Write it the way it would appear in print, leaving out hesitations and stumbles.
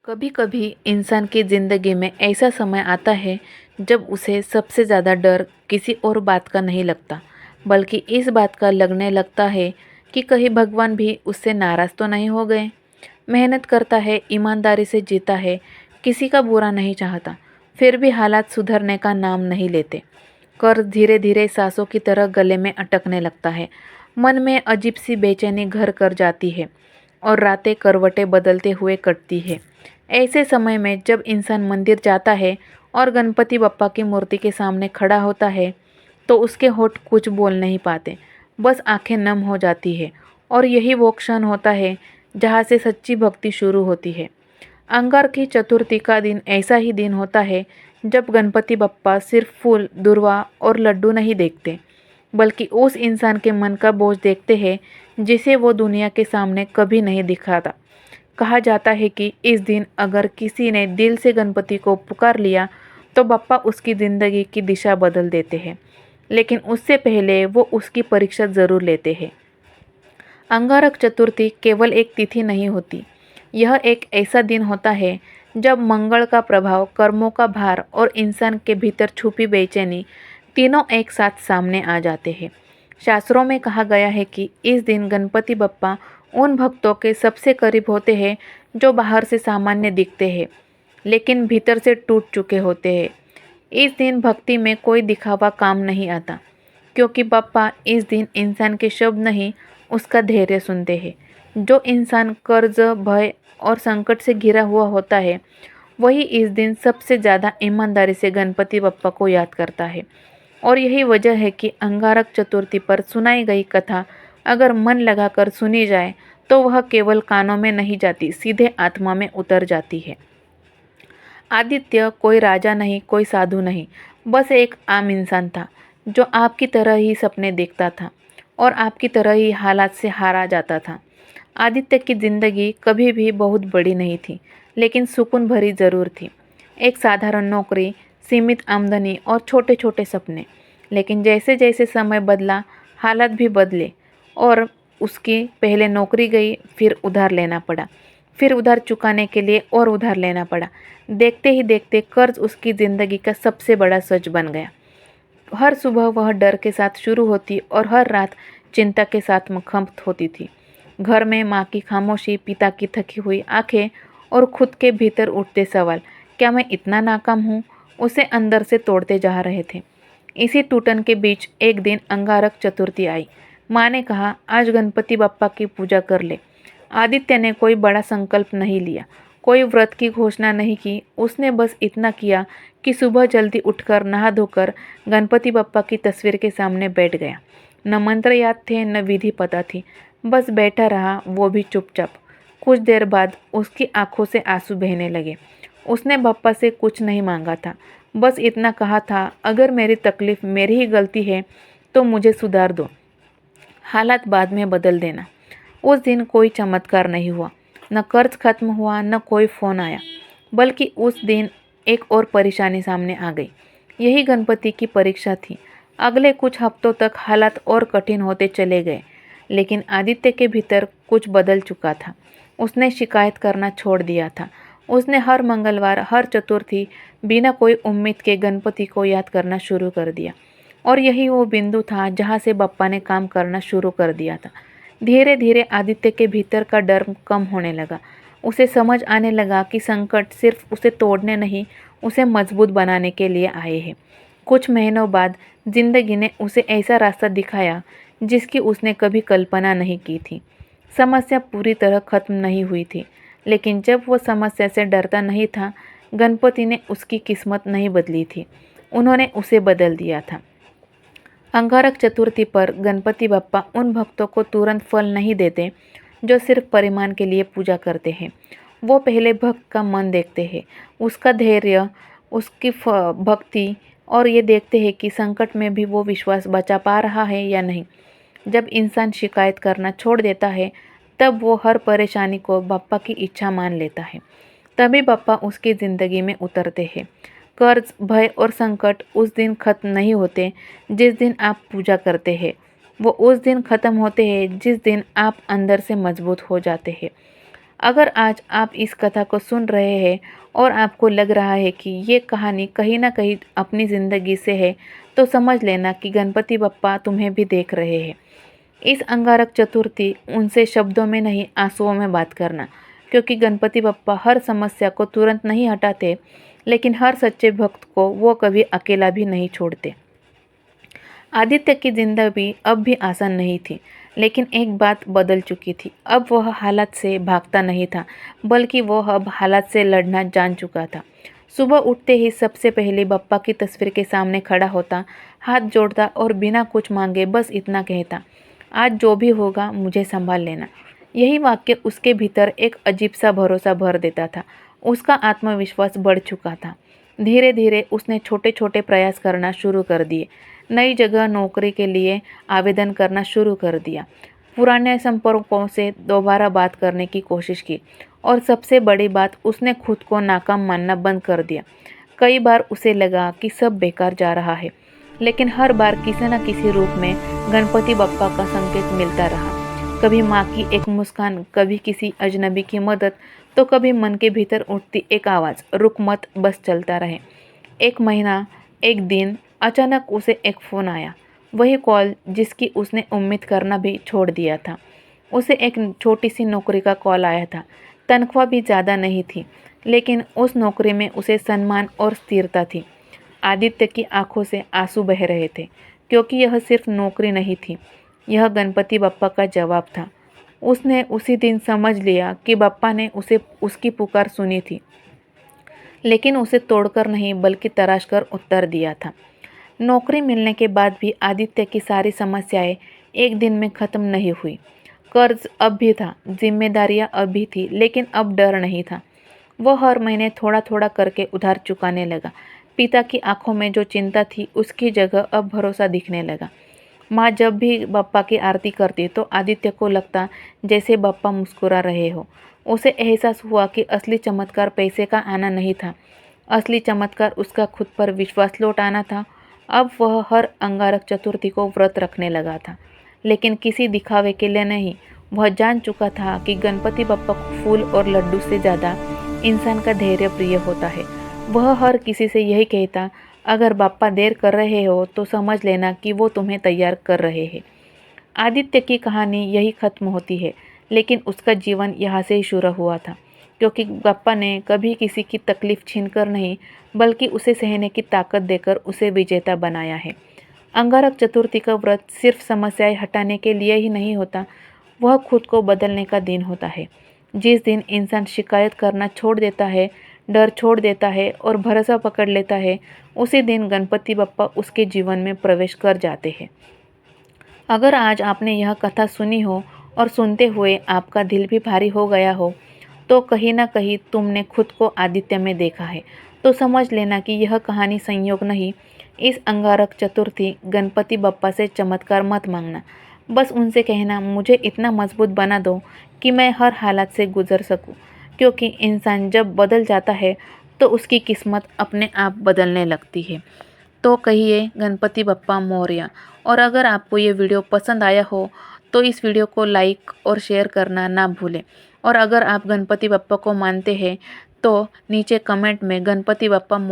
कभी कभी इंसान की ज़िंदगी में ऐसा समय आता है जब उसे सबसे ज़्यादा डर किसी और बात का नहीं लगता, बल्कि इस बात का लगने लगता है कि कहीं भगवान भी उससे नाराज़ तो नहीं हो गए। मेहनत करता है, ईमानदारी से जीता है, किसी का बुरा नहीं चाहता, फिर भी हालात सुधरने का नाम नहीं लेते। कर्ज धीरे धीरे सांसों की तरह गले में अटकने लगता है। मन में अजीब सी बेचैनी घर कर जाती है और रातें करवटें बदलते हुए कटती है। ऐसे समय में जब इंसान मंदिर जाता है और गणपति बप्पा की मूर्ति के सामने खड़ा होता है, तो उसके होठ कुछ बोल नहीं पाते, बस आंखें नम हो जाती है। और यही वो क्षण होता है जहाँ से सच्ची भक्ति शुरू होती है। अंगार की चतुर्थी का दिन ऐसा ही दिन होता है जब गणपति बप्पा सिर्फ फूल, दुर्वा और लड्डू नहीं देखते, बल्कि उस इंसान के मन का बोझ देखते हैं जिसे वो दुनिया के सामने कभी नहीं दिखाता। कहा जाता है कि इस दिन अगर किसी ने दिल से गणपति को पुकार लिया तो बप्पा उसकी ज़िंदगी की दिशा बदल देते हैं, लेकिन उससे पहले वो उसकी परीक्षा ज़रूर लेते हैं। अंगारक चतुर्थी केवल एक तिथि नहीं होती, यह एक ऐसा दिन होता है जब मंगल का प्रभाव, कर्मों का भार और इंसान के भीतर छुपी बेचैनी तीनों एक साथ सामने आ जाते हैं। शास्त्रों में कहा गया है कि इस दिन गणपति बप्पा उन भक्तों के सबसे करीब होते हैं जो बाहर से सामान्य दिखते हैं, लेकिन भीतर से टूट चुके होते हैं। इस दिन भक्ति में कोई दिखावा काम नहीं आता, क्योंकि बप्पा इस दिन इंसान के शब्द नहीं, उसका धैर्य सुनते हैं। जो इंसान कर्ज, भय और संकट से घिरा हुआ होता है, वही इस दिन सबसे ज़्यादा ईमानदारी से गणपति बप्पा को याद करता है। और यही वजह है कि अंगारक चतुर्थी पर सुनाई गई कथा अगर मन लगाकर सुनी जाए तो वह केवल कानों में नहीं जाती, सीधे आत्मा में उतर जाती है। आदित्य कोई राजा नहीं, कोई साधु नहीं, बस एक आम इंसान था जो आपकी तरह ही सपने देखता था और आपकी तरह ही हालात से हारा जाता था। आदित्य की जिंदगी कभी भी बहुत बड़ी नहीं थी, लेकिन सुकून भरी जरूर थी। एक साधारण नौकरी, सीमित आमदनी और छोटे छोटे सपने। लेकिन जैसे जैसे समय बदला, हालात भी बदले और उसकी पहले नौकरी गई, फिर उधार लेना पड़ा, फिर उधार चुकाने के लिए और उधार लेना पड़ा। देखते ही देखते कर्ज उसकी ज़िंदगी का सबसे बड़ा सच बन गया। हर सुबह वह डर के साथ शुरू होती और हर रात चिंता के साथ मुखम्त होती थी। घर में माँ की खामोशी, पिता की थकी हुई आंखें और खुद के भीतर उठते सवाल, क्या मैं इतना नाकाम हूँ, उसे अंदर से तोड़ते जा रहे थे। इसी टूटन के बीच एक दिन अंगारक चतुर्थी आई। माँ ने कहा, आज गणपति बप्पा की पूजा कर ले। आदित्य ने कोई बड़ा संकल्प नहीं लिया, कोई व्रत की घोषणा नहीं की। उसने बस इतना किया कि सुबह जल्दी उठकर नहा धोकर गणपति बप्पा की तस्वीर के सामने बैठ गया। न मंत्र याद थे, न विधि पता थी, बस बैठा रहा, वो भी चुपचाप। कुछ देर बाद उसकी आंखों से आंसू बहने लगे। उसने बप्पा से कुछ नहीं मांगा था, बस इतना कहा था, अगर मेरी तकलीफ मेरी ही गलती है तो मुझे सुधार दो, हालात बाद में बदल देना। उस दिन कोई चमत्कार नहीं हुआ, न कर्ज खत्म हुआ, न कोई फ़ोन आया, बल्कि उस दिन एक और परेशानी सामने आ गई। यही गणपति की परीक्षा थी। अगले कुछ हफ्तों तक हालात और कठिन होते चले गए, लेकिन आदित्य के भीतर कुछ बदल चुका था। उसने शिकायत करना छोड़ दिया था। उसने हर मंगलवार, हर चतुर्थी बिना कोई उम्मीद के गणपति को याद करना शुरू कर दिया। और यही वो बिंदु था जहाँ से बप्पा ने काम करना शुरू कर दिया था। धीरे धीरे आदित्य के भीतर का डर कम होने लगा। उसे समझ आने लगा कि संकट सिर्फ उसे तोड़ने नहीं, उसे मजबूत बनाने के लिए आए हैं। कुछ महीनों बाद जिंदगी ने उसे ऐसा रास्ता दिखाया जिसकी उसने कभी कल्पना नहीं की थी। समस्या पूरी तरह खत्म नहीं हुई थी, लेकिन जब वो समस्या से डरता नहीं था, गणपति ने उसकी किस्मत नहीं बदली थी, उन्होंने उसे बदल दिया था। अंगारक चतुर्थी पर गणपति बप्पा उन भक्तों को तुरंत फल नहीं देते जो सिर्फ परिमाण के लिए पूजा करते हैं। वो पहले भक्त का मन देखते हैं, उसका धैर्य, उसकी भक्ति, और ये देखते हैं कि संकट में भी वो विश्वास बचा पा रहा है या नहीं। जब इंसान शिकायत करना छोड़ देता है, तब वो हर परेशानी को बप्पा की इच्छा मान लेता है। तभी बप्पा उसकी ज़िंदगी में उतरते हैं। कर्ज, भय और संकट उस दिन खत्म नहीं होते जिस दिन आप पूजा करते हैं, वो उस दिन खत्म होते हैं जिस दिन आप अंदर से मजबूत हो जाते हैं। अगर आज आप इस कथा को सुन रहे हैं और आपको लग रहा है कि ये कहानी कहीं ना कहीं अपनी ज़िंदगी से है, तो समझ लेना कि गणपति बप्पा तुम्हें भी देख रहे हैं। इस अंगारक चतुर्थी उनसे शब्दों में नहीं, आंसुओं में बात करना, क्योंकि गणपति बप्पा हर समस्या को तुरंत नहीं हटाते, लेकिन हर सच्चे भक्त को वो कभी अकेला भी नहीं छोड़ते। आदित्य की जिंदगी अब भी आसान नहीं थी, लेकिन एक बात बदल चुकी थी। अब वह हालात से भागता नहीं था, बल्कि वह अब हालात से लड़ना जान चुका था। सुबह उठते ही सबसे पहले बप्पा की तस्वीर के सामने खड़ा होता, हाथ जोड़ता और बिना कुछ मांगे बस इतना कहता, आज जो भी होगा मुझे संभाल लेना। यही वाक्य उसके भीतर एक अजीब सा भरोसा भर देता था। उसका आत्मविश्वास बढ़ चुका था। धीरे धीरे उसने छोटे छोटे प्रयास करना शुरू कर दिए। नई जगह नौकरी के लिए आवेदन करना शुरू कर दिया। पुराने संपर्कों से दोबारा बात करने की कोशिश की और सबसे बड़ी बात, उसने खुद को नाकाम मानना बंद कर दिया। कई बार उसे लगा कि सब बेकार जा रहा है, लेकिन हर बार किसी न किसी रूप में गणपति बप्पा का संकेत मिलता रहा। कभी माँ की एक मुस्कान, कभी किसी अजनबी की मदद, तो कभी मन के भीतर उठती एक आवाज़, रुक मत, बस चलता रहे। एक महीना, एक दिन, अचानक उसे एक फ़ोन आया। वही कॉल जिसकी उसने उम्मीद करना भी छोड़ दिया था। उसे एक छोटी सी नौकरी का कॉल आया था। तनख्वाह भी ज़्यादा नहीं थी, लेकिन उस नौकरी में उसे सम्मान और स्थिरता थी। आदित्य की आंखों से आंसू बह रहे थे, क्योंकि यह सिर्फ नौकरी नहीं थी, यह गणपति बप्पा का जवाब था। उसने उसी दिन समझ लिया कि बप्पा ने उसे उसकी पुकार सुनी थी, लेकिन उसे तोड़कर नहीं बल्कि तराश कर उत्तर दिया था। नौकरी मिलने के बाद भी आदित्य की सारी समस्याएं एक दिन में ख़त्म नहीं हुई। कर्ज अब भी था, जिम्मेदारियां अब भी थी, लेकिन अब डर नहीं था। वह हर महीने थोड़ा थोड़ा करके उधार चुकाने लगा। पिता की आंखों में जो चिंता थी, उसकी जगह अब भरोसा दिखने लगा। माँ जब भी बप्पा की आरती करती तो आदित्य को लगता जैसे बप्पा मुस्कुरा रहे हो। उसे एहसास हुआ कि असली चमत्कार पैसे का आना नहीं था, असली चमत्कार उसका खुद पर विश्वास लौट आना था। अब वह हर अंगारक चतुर्थी को व्रत रखने लगा था, लेकिन किसी दिखावे के लिए नहीं। वह जान चुका था कि गणपति बप्पा को फूल और लड्डू से ज़्यादा इंसान का धैर्य प्रिय होता है। वह हर किसी से यही कहता, अगर बप्पा देर कर रहे हो तो समझ लेना कि वो तुम्हें तैयार कर रहे हैं। आदित्य की कहानी यही खत्म होती है, लेकिन उसका जीवन यहाँ से ही शुरू हुआ था, क्योंकि बप्पा ने कभी किसी की तकलीफ छीनकर नहीं, बल्कि उसे सहने की ताकत देकर उसे विजेता बनाया है। अंगारक चतुर्थी का व्रत सिर्फ समस्याएं हटाने के लिए ही नहीं होता, वह खुद को बदलने का दिन होता है। जिस दिन इंसान शिकायत करना छोड़ देता है, डर छोड़ देता है और भरोसा पकड़ लेता है, उसी दिन गणपति बप्पा उसके जीवन में प्रवेश कर जाते हैं। अगर आज आपने यह कथा सुनी हो और सुनते हुए आपका दिल भी भारी हो गया हो, तो कहीं ना कहीं तुमने खुद को आदित्य में देखा है। तो समझ लेना कि यह कहानी संयोग नहीं। इस अंगारक चतुर्थी गणपति बप्पा से चमत्कार मत मांगना, बस उनसे कहना, मुझे इतना मजबूत बना दो कि मैं हर हालात से गुजर सकूं। क्योंकि इंसान जब बदल जाता है तो उसकी किस्मत अपने आप बदलने लगती है। तो कहिए गणपति बप्पा मोरया। और अगर आपको ये वीडियो पसंद आया हो तो इस वीडियो को लाइक और शेयर करना ना भूलें। और अगर आप गणपति बप्पा को मानते हैं तो नीचे कमेंट में गणपति बप्पा